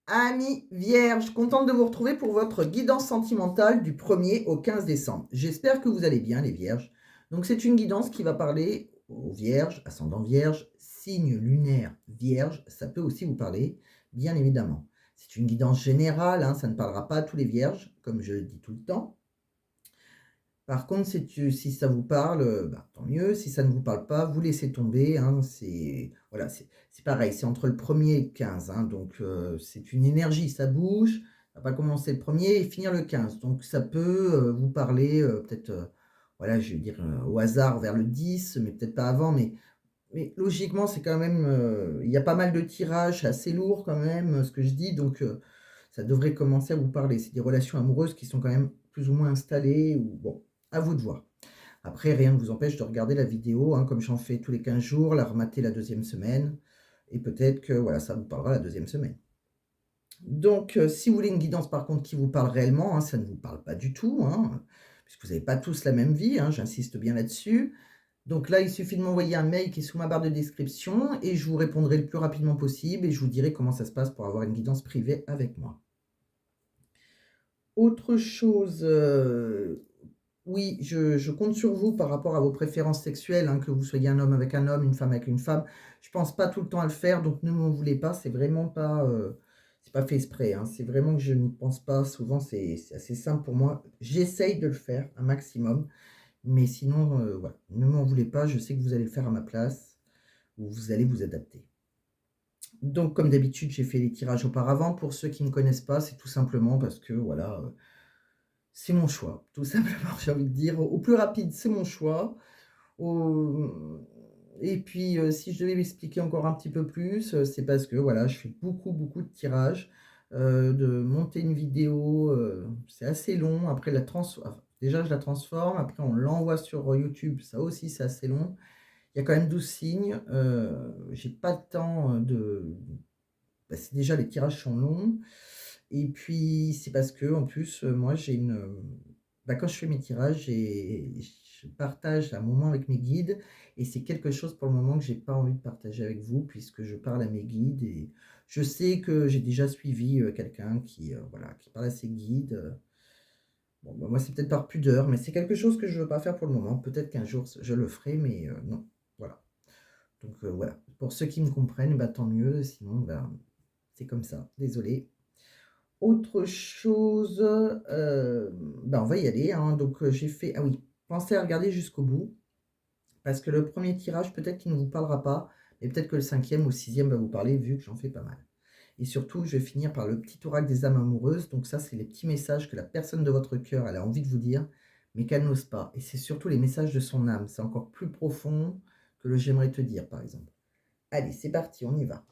Amis vierges, contente de vous retrouver pour votre guidance sentimentale du 1er au 15 décembre. J'espère que vous allez bien les vierges. Donc c'est une guidance qui va parler aux vierges, ascendant vierge, signe lunaire vierge, ça peut aussi vous parler, bien évidemment. C'est une guidance générale, hein, ça ne parlera pas à tous les vierges, comme je le dis tout le temps. Par contre, si ça vous parle, bah, tant mieux. Si ça ne vous parle pas, vous laissez tomber, hein. C'est voilà, c'est pareil, c'est entre le 1er et le 15, hein, donc c'est une énergie, ça bouge. Ça va pas commencer le 1er et finir le 15. Donc ça peut, vous parler, peut-être, voilà, je vais dire, au hasard vers le 10, mais peut-être pas avant, mais logiquement, c'est quand même, il y a pas mal de tirages, c'est assez lourd quand même, ce que je dis, donc ça devrait commencer à vous parler. C'est des relations amoureuses qui sont quand même plus ou moins installées ou bon, à vous de voir. Après, rien ne vous empêche de regarder la vidéo, hein, comme j'en fais tous les 15 jours, la remater la deuxième semaine et peut-être que, voilà, ça vous parlera la deuxième semaine. Donc si vous voulez une guidance par contre qui vous parle réellement, hein, ça ne vous parle pas du tout, hein, puisque vous n'avez pas tous la même vie, hein, j'insiste bien là-dessus. Donc là, il suffit de m'envoyer un mail qui est sous ma barre de description et je vous répondrai le plus rapidement possible et je vous dirai comment ça se passe pour avoir une guidance privée avec moi. Autre chose, oui, je compte sur vous par rapport à vos préférences sexuelles, hein, que vous soyez un homme avec un homme, une femme avec une femme. Je pense pas tout le temps à le faire, donc ne m'en voulez pas, c'est vraiment pas, c'est pas fait exprès, hein. C'est vraiment que je n'y pense pas. Souvent, c'est assez simple pour moi. J'essaye de le faire un maximum, mais sinon, voilà, ne m'en voulez pas, je sais que vous allez le faire à ma place ou vous allez vous adapter. Donc comme d'habitude, j'ai fait les tirages auparavant. Pour ceux qui ne me connaissent pas, c'est tout simplement parce que voilà, c'est mon choix, tout simplement, j'ai envie de dire. Au plus rapide, c'est mon choix. Au et puis, si je devais m'expliquer encore un petit peu plus, c'est parce que voilà, je fais beaucoup, beaucoup de tirages, de monter une vidéo, c'est assez long. Après déjà je la transforme, après on l'envoie sur YouTube, ça aussi c'est assez long. Il y a quand même 12 signes, j'ai pas le temps, c'est déjà les tirages sont longs et puis c'est parce que en plus, moi j'ai quand je fais mes tirages, je partage un moment avec mes guides et c'est quelque chose pour le moment que j'ai pas envie de partager avec vous puisque je parle à mes guides et je sais que j'ai déjà suivi, quelqu'un qui, voilà, qui parle à ses guides, bon, bah, moi c'est peut-être par pudeur, mais c'est quelque chose que je veux pas faire pour le moment. Peut-être qu'un jour je le ferai, mais non, voilà. Donc voilà, pour ceux qui me comprennent, bah, tant mieux, sinon, ben, c'est comme ça, désolé. Autre chose, on va y aller, hein, donc j'ai fait ah oui, pensez à regarder jusqu'au bout, parce que le premier tirage, peut-être qu'il ne vous parlera pas, mais peut-être que le cinquième ou le 6e va vous parler, vu que j'en fais pas mal. Et surtout, je vais finir par le petit oracle des âmes amoureuses, donc ça, c'est les petits messages que la personne de votre cœur, elle a envie de vous dire, mais qu'elle n'ose pas. Et c'est surtout les messages de son âme, c'est encore plus profond que le «j'aimerais te dire», par exemple. Allez, c'est parti, on y va.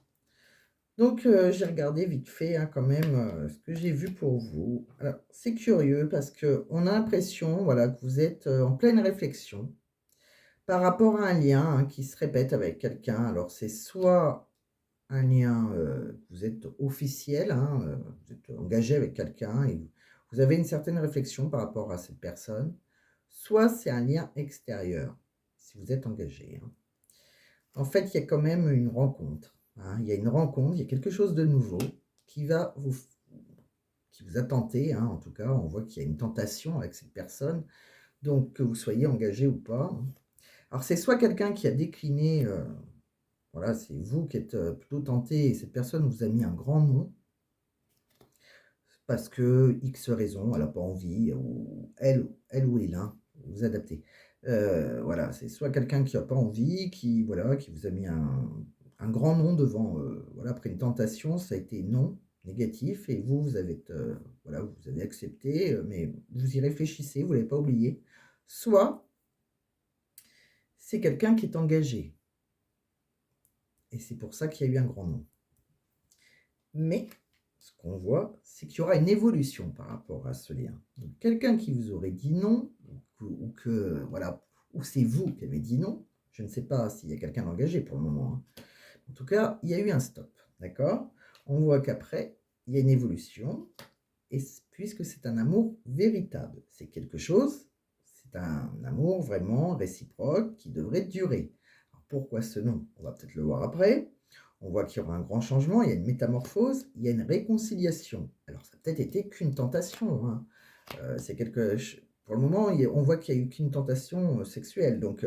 Donc, j'ai regardé vite fait, hein, quand même, ce que j'ai vu pour vous. Alors, c'est curieux parce qu'on a l'impression, voilà, que vous êtes, en pleine réflexion par rapport à un lien, hein, qui se répète avec quelqu'un. Alors, c'est soit un lien, vous êtes officiel, hein, vous êtes engagé avec quelqu'un et vous avez une certaine réflexion par rapport à cette personne, soit c'est un lien extérieur, si vous êtes engagé, hein. En fait, il y a quand même une rencontre, hein. Il y a une rencontre, il y a quelque chose de nouveau qui va vous qui vous a tenté, hein, en tout cas, on voit qu'il y a une tentation avec cette personne, donc que vous soyez engagé ou pas, hein. Alors c'est soit quelqu'un qui a décliné, voilà, c'est vous qui êtes, plutôt tenté et cette personne vous a mis un grand non, parce que X raison, elle a pas envie ou elle ou il, hein, vous adaptez. Voilà, c'est soit quelqu'un qui a pas envie, qui voilà, qui vous a mis un grand non devant, voilà, après une tentation, ça a été non, négatif et vous, vous avez voilà, vous avez accepté, mais vous y réfléchissez, vous l'avez pas oublié. Soit c'est quelqu'un qui est engagé et c'est pour ça qu'il y a eu un grand non. Mais ce qu'on voit, c'est qu'il y aura une évolution par rapport à ce lien. Donc quelqu'un qui vous aurait dit non, ou que voilà, ou c'est vous qui avez dit non, je ne sais pas s'il y a quelqu'un d'engagé pour le moment, hein. En tout cas, il y a eu un stop, d'accord? On voit qu'après, il y a une évolution et puisque c'est un amour véritable, c'est quelque chose, c'est un amour vraiment réciproque qui devrait durer. Alors pourquoi ce non? On va peut-être le voir après. On voit qu'il y aura un grand changement, il y a une métamorphose, il y a une réconciliation. Alors ça a peut-être été qu'une tentation, hein. C'est quelque ch Pour le moment, on voit qu'il y a eu qu'une tentation, sexuelle, donc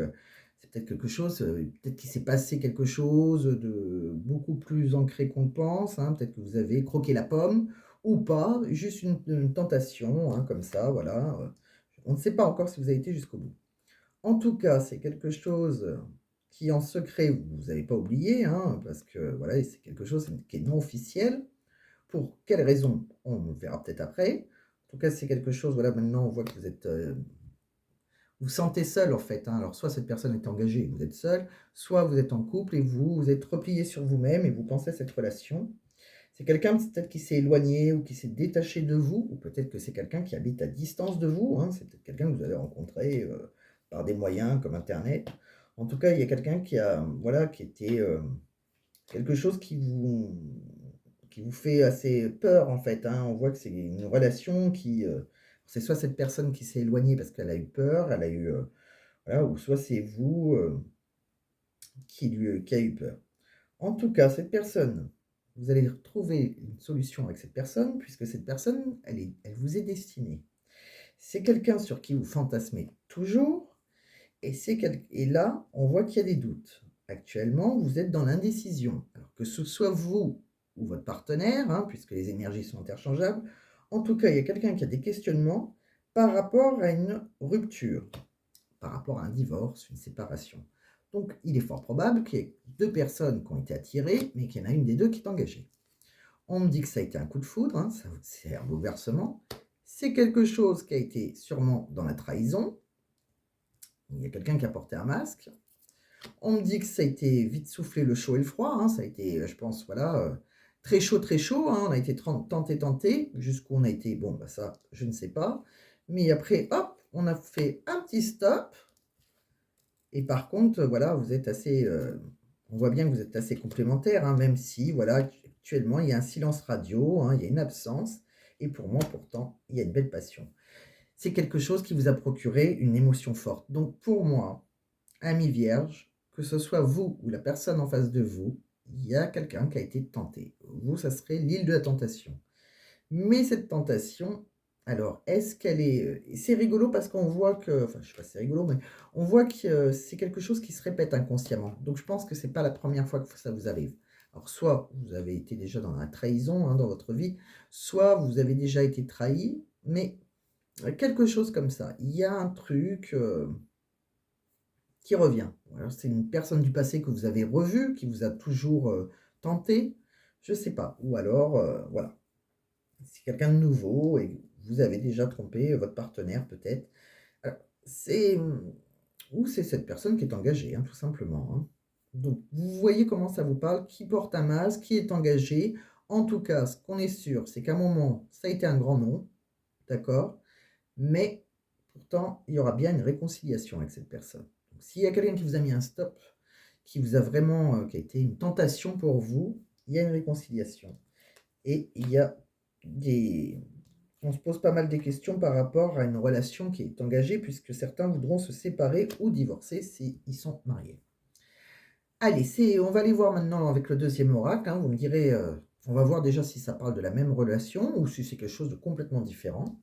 c'est peut-être quelque chose, peut-être qu'il s'est passé quelque chose de beaucoup plus ancré qu'on le pense, hein. Peut-être que vous avez croqué la pomme ou pas, juste une tentation, hein, comme ça, voilà, on ne sait pas encore si vous avez été jusqu'au bout. En tout cas, c'est quelque chose qui en secret, vous avez pas oublié, hein, parce que voilà, c'est quelque chose qui est non officiel. Pour quelles raisons? On le verra peut-être après. En tout cas, c'est quelque chose, voilà, maintenant on voit que vous êtes, vous sentez seul en fait, hein. Alors soit cette personne est engagée et vous êtes seul, soit vous êtes en couple et vous êtes replié sur vous-même et vous pensez à cette relation. C'est quelqu'un peut-être qui s'est éloigné ou qui s'est détaché de vous, ou peut-être que c'est quelqu'un qui habite à distance de vous, hein. C'est peut-être quelqu'un que vous avez rencontré, par des moyens comme internet. En tout cas, il y a quelqu'un qui a, voilà, qui était, quelque chose qui vous fait assez peur en fait, hein. On voit que c'est une relation qui, c'est soit cette personne qui s'est éloignée parce qu'elle a eu peur, elle a eu, voilà, ou soit c'est vous, qui a eu peur. En tout cas, cette personne, vous allez trouver une solution avec cette personne, puisque cette personne, elle vous est destinée. C'est quelqu'un sur qui vous fantasmez toujours, et là, on voit qu'il y a des doutes. Actuellement, vous êtes dans l'indécision. Alors que ce soit vous ou votre partenaire, hein, puisque les énergies sont interchangeables, en tout cas, il y a quelqu'un qui a des questionnements par rapport à une rupture, par rapport à un divorce, une séparation. Donc, il est fort probable qu'il y ait deux personnes qui ont été attirées, mais qu'il y en a une des deux qui est engagée. On me dit que ça a été un coup de foudre, hein, c'est un bouleversement. C'est quelque chose qui a été sûrement dans la trahison. Il y a quelqu'un qui a porté un masque. On me dit que ça a été vite soufflé le chaud et le froid, hein, ça a été, je pense, voilà, très chaud, hein, on a été tenté, jusqu'où on a été, bon, bah ça, je ne sais pas. Mais après, hop, on a fait un petit stop. Et par contre, voilà, vous êtes assez, on voit bien que vous êtes assez complémentaires, hein, même si, voilà, actuellement, il y a un silence radio, hein, il y a une absence. Et pour moi, pourtant, il y a une belle passion. C'est quelque chose qui vous a procuré une émotion forte. Donc, pour moi, ami vierge, que ce soit vous ou la personne en face de vous, il y a quelqu'un qui a été tenté. Vous, ça serait l'île de la tentation. Mais cette tentation, alors, est-ce qu'elle est, et c'est rigolo parce qu'on voit que, enfin, je sais pas si c'est rigolo, mais on voit que, c'est quelque chose qui se répète inconsciemment. Donc je pense que c'est pas la première fois que ça vous arrive. Alors soit vous avez été déjà dans la trahison, hein, dans votre vie, soit vous avez déjà été trahi, mais quelque chose comme ça. Il y a un truc, qui revient. Alors c'est une personne du passé que vous avez revue, qui vous a toujours, tenté, je sais pas. Ou alors, voilà. C'est quelqu'un de nouveau et vous avez déjà trompé votre partenaire peut-être. Alors c'est, ou c'est cette personne qui est engagée, hein, tout simplement, hein. Donc vous voyez comment ça vous parle, qui porte un masque, qui est engagé. En tout cas, ce qu'on est sûr, c'est qu'à un moment, ça a été un grand non, d'accord? Mais pourtant, il y aura bien une réconciliation avec cette personne. Donc s'il y a quelqu'un qui vous a mis un stop, qui vous a vraiment, qui a été une tentation pour vous, il y a une réconciliation. Et il y a des on se pose pas mal des questions par rapport à une relation qui est engagée, puisque certains voudront se séparer ou divorcer s'ils sont mariés. Allez, on va aller voir maintenant avec le deuxième oracle, hein, vous me direz, on va voir déjà si ça parle de la même relation ou si c'est quelque chose de complètement différent.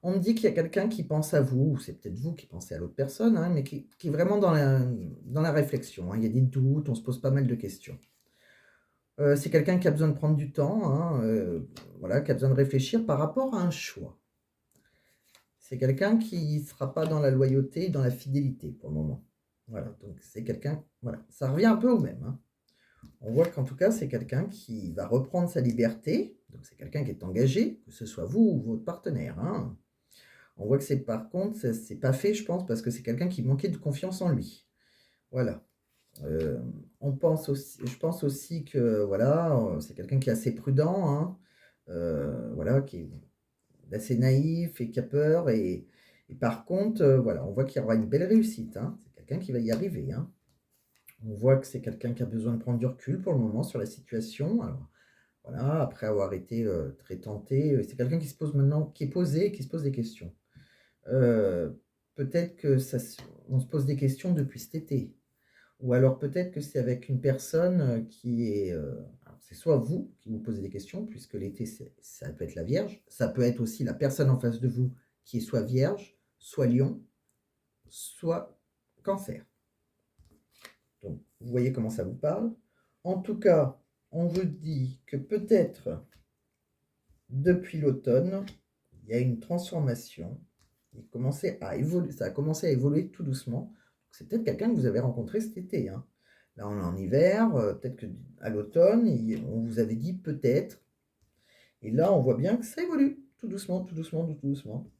On me dit qu'il y a quelqu'un qui pense à vous, ou c'est peut-être vous qui pensez à l'autre personne, hein, mais qui est vraiment dans la réflexion, hein. Il y a des doutes, on se pose pas mal de questions. C'est quelqu'un qui a besoin de prendre du temps, hein, voilà, qui a besoin de réfléchir par rapport à un choix. C'est quelqu'un qui ne sera pas dans la loyauté et dans la fidélité pour le moment. Voilà, donc c'est quelqu'un, voilà, ça revient un peu au même, hein. On voit qu'en tout cas, c'est quelqu'un qui va reprendre sa liberté, donc c'est quelqu'un qui est engagé, que ce soit vous ou votre partenaire, hein. On voit que c'est, par contre, c'est pas fait, je pense, parce que c'est quelqu'un qui manquait de confiance en lui. Voilà. On pense aussi Je pense aussi que, voilà, c'est quelqu'un qui est assez prudent, hein, voilà, qui est d'assez naïf et qui a peur, et par contre, voilà, on voit qu'il y aura une belle réussite, hein. C'est quelqu'un qui va y arriver, hein. On voit que c'est quelqu'un qui a besoin de prendre du recul pour le moment sur la situation. Alors voilà, après avoir été, très tenté, c'est quelqu'un qui se pose maintenant, qui est posé et qui se pose des questions. Peut-être que ça se on se pose des questions depuis cet été. Ou alors peut-être que c'est avec une personne qui est... alors, c'est soit vous qui vous posez des questions, puisque l'été, ça peut être la Vierge. Ça peut être aussi la personne en face de vous qui est soit Vierge, soit Lion, soit Cancer. Donc, vous voyez comment ça vous parle. En tout cas, on vous dit que peut-être depuis l'automne, il y a une transformation. Ça a commencé à évoluer tout doucement. C'est peut-être quelqu'un que vous avez rencontré cet été, hein. Là, on est en hiver, peut-être qu'à l'automne, on vous avait dit peut-être. Et là, on voit bien que ça évolue, tout doucement, tout doucement, tout doucement.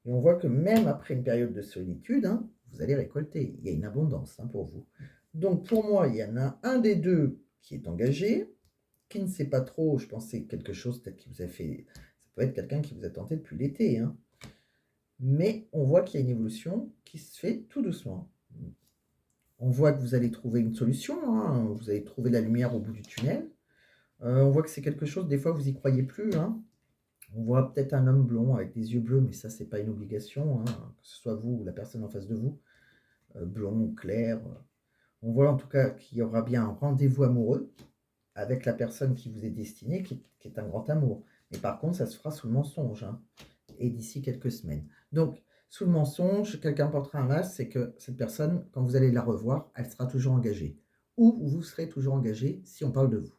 Et on voit que même après une période de solitude, hein, vous allez récolter. Il y a une abondance, hein, pour vous. Donc, pour moi, il y en a un des deux qui est engagé, qui ne sait pas trop. Je pense que c'est quelque chose peut-être qui vous a fait... Ça peut être quelqu'un qui vous a tenté depuis l'été, hein. Mais on voit qu'il y a une évolution qui se fait tout doucement. On voit que vous allez trouver une solution, hein, vous allez trouver la lumière au bout du tunnel. On voit que c'est quelque chose, des fois, vous n'y croyez plus, hein. On voit peut-être un homme blond avec des yeux bleus, mais ça, c'est pas une obligation, hein, que ce soit vous ou la personne en face de vous, blond ou clair. On voit en tout cas qu'il y aura bien un rendez-vous amoureux avec la personne qui vous est destinée, qui est un grand amour. Mais par contre, ça se fera sous le mensonge, hein, et d'ici quelques semaines. Donc, sous le mensonge, quelqu'un portera un masque, c'est que cette personne, quand vous allez la revoir, elle sera toujours engagée. Ou vous serez toujours engagé si on parle de vous.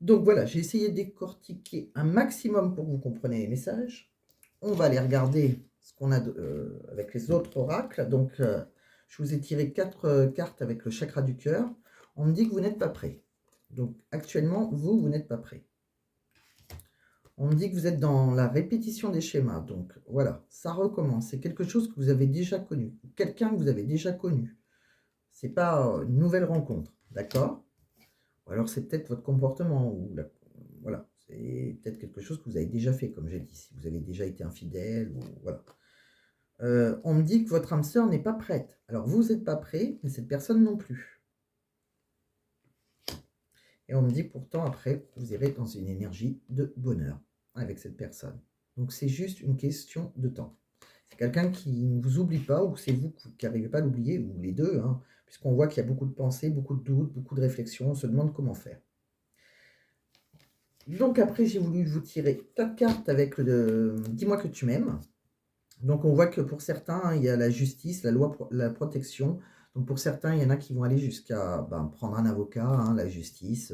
Donc voilà, j'ai essayé de décortiquer un maximum pour que vous compreniez les messages. On va aller regarder ce qu'on a avec les autres oracles. Donc, je vous ai tiré 4 cartes avec le chakra du cœur. On me dit que vous n'êtes pas prêt. Donc, actuellement, vous n'êtes pas prêt. On me dit que vous êtes dans la répétition des schémas. Donc, voilà, ça recommence. C'est quelque chose que vous avez déjà connu. Quelqu'un que vous avez déjà connu. Ce n'est pas une nouvelle rencontre. D'accord? Ou alors, c'est peut-être votre comportement. Voilà, c'est peut-être quelque chose que vous avez déjà fait, comme j'ai dit. Si vous avez déjà été infidèle, ou voilà. On me dit que votre âme sœur n'est pas prête. Alors, vous n'êtes pas prêt, mais cette personne non plus. Et on me dit pourtant, après, vous irez dans une énergie de bonheur avec cette personne. Donc, c'est juste une question de temps. C'est quelqu'un qui ne vous oublie pas, ou c'est vous qui n'arrivez pas à l'oublier, ou les deux, hein, puisqu'on voit qu'il y a beaucoup de pensées, beaucoup de doutes, beaucoup de réflexions. On se demande comment faire. Donc, après, j'ai voulu vous tirer 4 cartes avec le « Dis-moi que tu m'aimes ». Donc, on voit que pour certains, il y a la justice, la loi, la protection. Donc, pour certains, il y en a qui vont aller jusqu'à prendre un avocat, hein, la justice.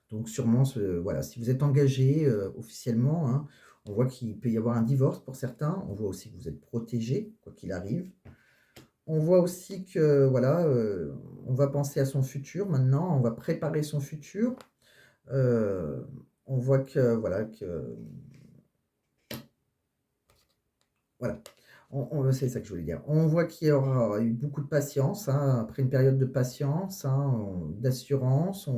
Donc, sûrement, voilà, si vous êtes engagé officiellement, hein, on voit qu'il peut y avoir un divorce pour certains. On voit aussi que vous êtes protégé, quoi qu'il arrive. On voit aussi que, voilà, on va penser à son futur maintenant. On va préparer son futur. On voit que, voilà, voilà. C'est ça que je voulais dire. On voit qu'il y aura eu beaucoup de patience, hein, après une période de patience, hein, d'assurance.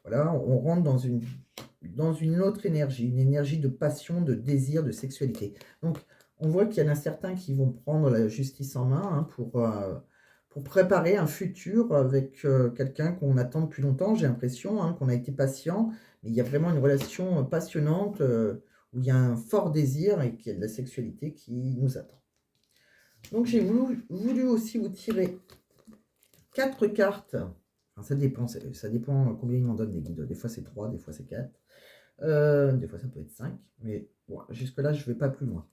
Voilà, on rentre dans une autre énergie, une énergie de passion, de désir, de sexualité. Donc, on voit qu'il y en a certains qui vont prendre la justice en main, hein, pour préparer un futur avec quelqu'un qu'on attend depuis longtemps, j'ai l'impression, hein, qu'on a été patient. Mais il y a vraiment une relation passionnante où il y a un fort désir et qu'il y a de la sexualité qui nous attend. Donc j'ai voulu aussi vous tirer 4 cartes. Enfin, ça dépend combien ils m'en donnent les guides. Des fois c'est 3, des fois c'est 4. Des fois ça peut être 5. Mais bon, jusque-là, je ne vais pas plus loin.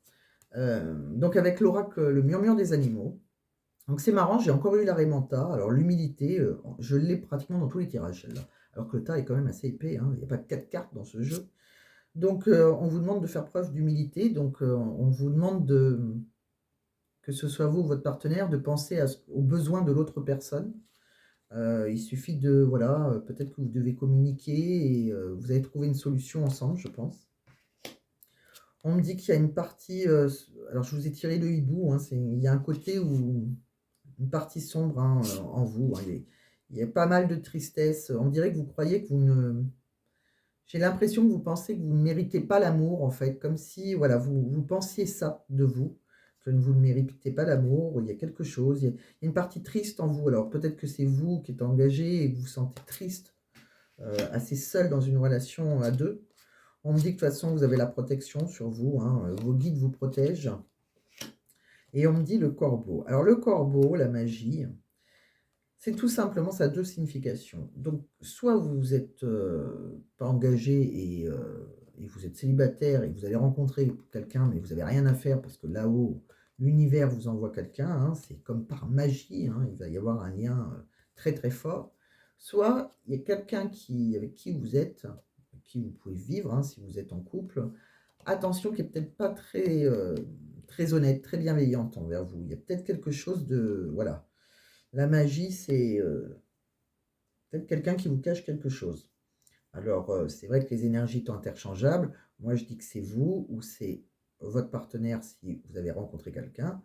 Donc avec l'oracle, le murmure des animaux. Donc c'est marrant, j'ai encore eu la Raymanta. Alors l'humilité, je l'ai pratiquement dans tous les tirages, celle-là. Alors que le tas est quand même assez épais, hein. Il n'y a pas 4 cartes dans ce jeu. Donc on vous demande de faire preuve d'humilité. Donc on vous demande que ce soit vous ou votre partenaire, de penser aux besoins de l'autre personne. Il suffit de, voilà, peut-être que vous devez communiquer et vous allez trouver une solution ensemble, je pense. On me dit qu'il y a une partie, alors je vous ai tiré le hibou, hein, il y a un côté où, une partie sombre, hein, en vous, hein, il y a pas mal de tristesse. On dirait que vous croyez que vous ne... J'ai l'impression que vous pensez que vous ne méritez pas l'amour, en fait, comme si, voilà, vous pensiez ça de vous, que vous ne méritez pas l'amour. Il y a quelque chose, il y a une partie triste en vous. Alors peut-être que c'est vous qui êtes engagé et que vous vous sentez triste, assez seul dans une relation à deux. On me dit que de toute façon, vous avez la protection sur vous, hein, vos guides vous protègent. Et on me dit le corbeau. Alors le corbeau, la magie, C'est tout simplement ça a 2 significations. Donc soit vous êtes, pas engagé et vous êtes célibataire et vous allez rencontrer quelqu'un, mais vous avez rien à faire parce que là-haut, l'univers vous envoie quelqu'un, hein, c'est comme par magie, hein, il va y avoir un lien, très, très fort. Soit il y a quelqu'un avec qui vous êtes, avec qui vous pouvez vivre, hein, si vous êtes en couple. Attention, qui est peut-être pas très, très honnête, très bienveillante envers vous. Il y a peut-être quelque chose de voilà. La magie, c'est, peut-être quelqu'un qui vous cache quelque chose. Alors, c'est vrai que les énergies sont interchangeables. Moi, je dis que c'est vous ou c'est votre partenaire si vous avez rencontré quelqu'un,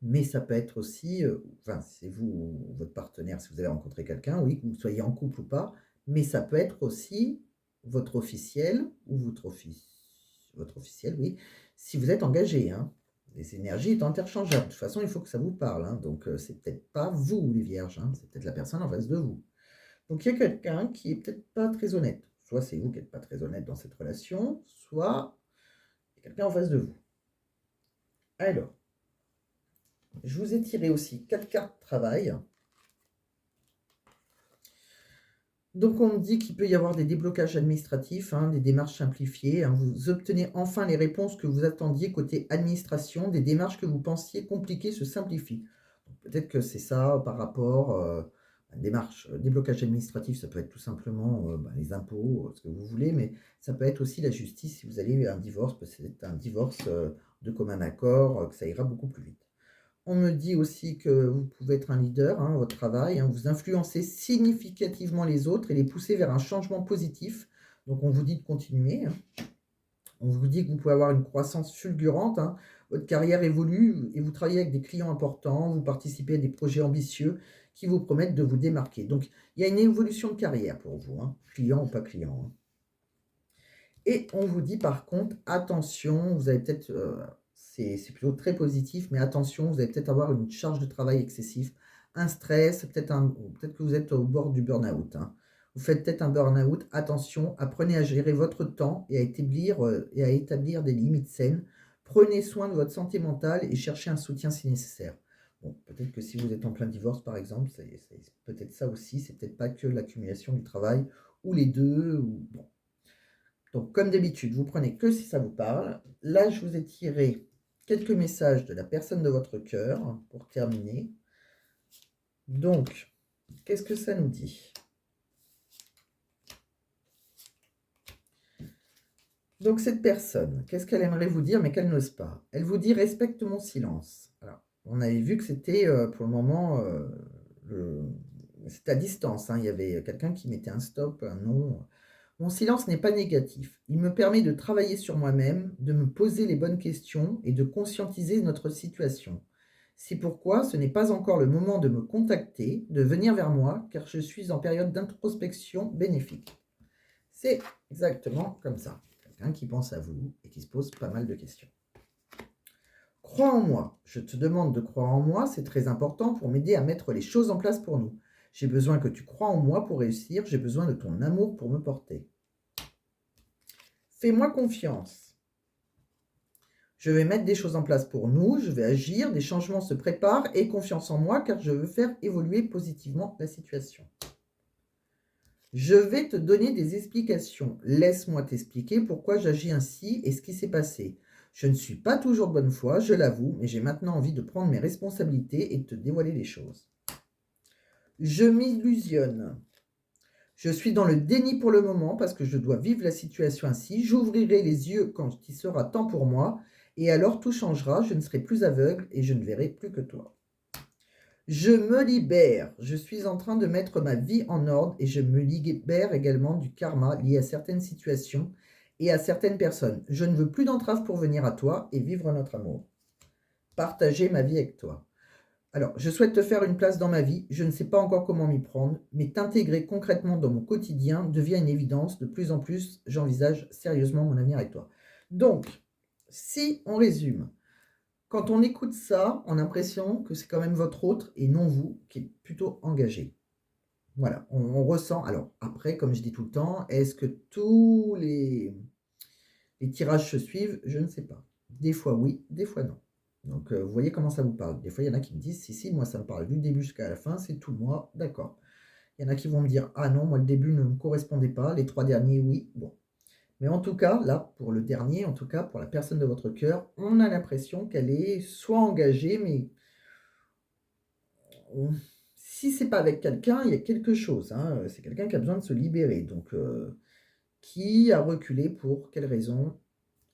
mais ça peut être aussi, enfin, c'est vous ou votre partenaire si vous avez rencontré quelqu'un, oui, que vous soyez en couple ou pas, mais ça peut être aussi votre officiel ou votre officiel, oui, si vous êtes engagé, hein. Les énergies sont interchangeables. De toute façon, il faut que ça vous parle, hein, donc c'est peut-être pas vous les vierges, hein, c'est peut-être la personne en face de vous. Donc il y a quelqu'un qui est peut-être pas très honnête. Soit c'est vous qui êtes pas très honnête dans cette relation, soit il y a quelqu'un en face de vous. Alors, je vous ai tiré aussi 4 cartes travail. Donc on me dit qu'il peut y avoir des déblocages administratifs, hein, des démarches simplifiées, hein. Vous obtenez enfin les réponses que vous attendiez côté administration, des démarches que vous pensiez compliquées se simplifient. Donc peut-être que c'est ça par rapport, à une démarche, déblocage administratif, ça peut être tout simplement, les impôts, ce que vous voulez, mais ça peut être aussi la justice si vous allez à un divorce, peut-être un divorce, de commun accord, que ça ira beaucoup plus vite. On me dit aussi que vous pouvez être un leader, hein, votre travail, hein, vous influencez significativement les autres et les pousser vers un changement positif. Donc on vous dit de continuer, hein. On vous dit que vous pouvez avoir une croissance fulgurante, hein. Votre carrière évolue et vous travaillez avec des clients importants, vous participez à des projets ambitieux qui vous promettent de vous démarquer. Donc il y a une évolution de carrière pour vous, hein, client ou pas client, hein. Et on vous dit par contre, attention, vous avez peut-être, c'est plutôt très positif, mais attention, vous allez peut-être avoir une charge de travail excessif, un stress, peut-être que vous êtes au bord du burn-out, hein. Vous faites peut-être un burn-out, attention, apprenez à gérer votre temps et à établir des limites saines. Prenez soin de votre santé mentale et cherchez un soutien si nécessaire. Bon, peut-être que si vous êtes en plein divorce, par exemple, c'est peut-être ça aussi, c'est peut-être pas que l'accumulation du travail, ou les deux, ou bon. Donc, comme d'habitude, vous prenez que si ça vous parle. Là, je vous ai tiré quelques messages de la personne de votre cœur pour terminer. Donc, qu'est-ce que ça nous dit? Donc, cette personne, qu'est-ce qu'elle aimerait vous dire, mais qu'elle n'ose pas? Elle vous dit: respecte mon silence. Alors, on avait vu que c'était pour le moment, c'était à distance, hein. Il y avait quelqu'un qui mettait un stop, un non. Mon silence n'est pas négatif. Il me permet de travailler sur moi-même, de me poser les bonnes questions et de conscientiser notre situation. C'est pourquoi ce n'est pas encore le moment de me contacter, de venir vers moi, car je suis en période d'introspection bénéfique. C'est exactement comme ça. Quelqu'un qui pense à vous et qui se pose pas mal de questions. Crois en moi. Je te demande de croire en moi, c'est très important pour m'aider à mettre les choses en place pour nous. J'ai besoin que tu crois en moi pour réussir, j'ai besoin de ton amour pour me porter. Fais-moi confiance. Je vais mettre des choses en place pour nous, je vais agir, des changements se préparent, aie confiance en moi car je veux faire évoluer positivement la situation. Je vais te donner des explications. Laisse-moi t'expliquer pourquoi j'agis ainsi et ce qui s'est passé. Je ne suis pas toujours de bonne foi, je l'avoue, mais j'ai maintenant envie de prendre mes responsabilités et de te dévoiler les choses. Je m'illusionne. Je suis dans le déni pour le moment parce que je dois vivre la situation ainsi. J'ouvrirai les yeux quand il sera temps pour moi et alors tout changera. Je ne serai plus aveugle et je ne verrai plus que toi. Je me libère. Je suis en train de mettre ma vie en ordre et je me libère également du karma lié à certaines situations et à certaines personnes. Je ne veux plus d'entraves pour venir à toi et vivre notre amour. Partager ma vie avec toi. Alors, je souhaite te faire une place dans ma vie, je ne sais pas encore comment m'y prendre, mais t'intégrer concrètement dans mon quotidien devient une évidence. De plus en plus, j'envisage sérieusement mon avenir avec toi. Donc, si on résume, quand on écoute ça, on a l'impression que c'est quand même votre autre et non vous qui êtes plutôt engagé. Voilà, on ressent. Alors, après, comme je dis tout le temps, est-ce que tous les tirages se suivent? Je ne sais pas. Des fois oui, des fois non. Donc, vous voyez comment ça vous parle. Des fois, il y en a qui me disent: «Si, si, moi ça me parle du début jusqu'à la fin, c'est tout moi». D'accord. Il y en a qui vont me dire: «Ah non, moi le début ne me correspondait pas, les 3 derniers oui». Bon. Mais en tout cas, là, pour le dernier, en tout cas pour la personne de votre cœur, on a l'impression qu'elle est soit engagée, mais on si c'est pas avec quelqu'un, il y a quelque chose, hein, c'est quelqu'un qui a besoin de se libérer, donc qui a reculé pour quelle raison?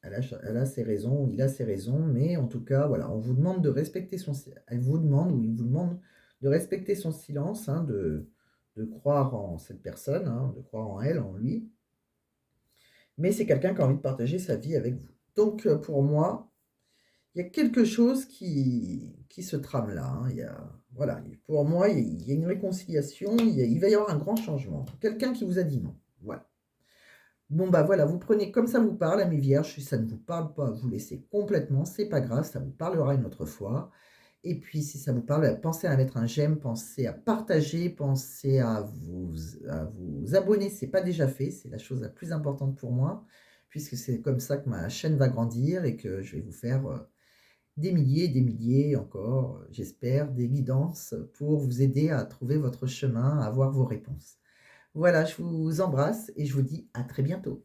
Elle a ses raisons, il a ses raisons, mais en tout cas, voilà, on vous demande de respecter son si elle vous demande ou il vous demande de respecter son silence, hein, de croire en cette personne, hein, de croire en elle, en lui, mais c'est quelqu'un qui a envie de partager sa vie avec vous. Donc pour moi, il y a quelque chose qui se trame là, hein. Il y a voilà, pour moi, il y a une réconciliation, il va y avoir un grand changement. Quelqu'un qui vous a dit non, voilà. Bon, bah, voilà, vous prenez comme ça vous parle, amis vierges. Si ça ne vous parle pas, vous laissez complètement, c'est pas grave, ça vous parlera une autre fois. Et puis si ça vous parle, pensez à mettre un j'aime, pensez à partager, pensez à vous abonner, si c'est pas déjà fait, c'est la chose la plus importante pour moi, puisque c'est comme ça que ma chaîne va grandir et que je vais vous faire, des milliers encore, j'espère, des guidances pour vous aider à trouver votre chemin, à avoir vos réponses. Voilà, je vous embrasse et je vous dis à très bientôt.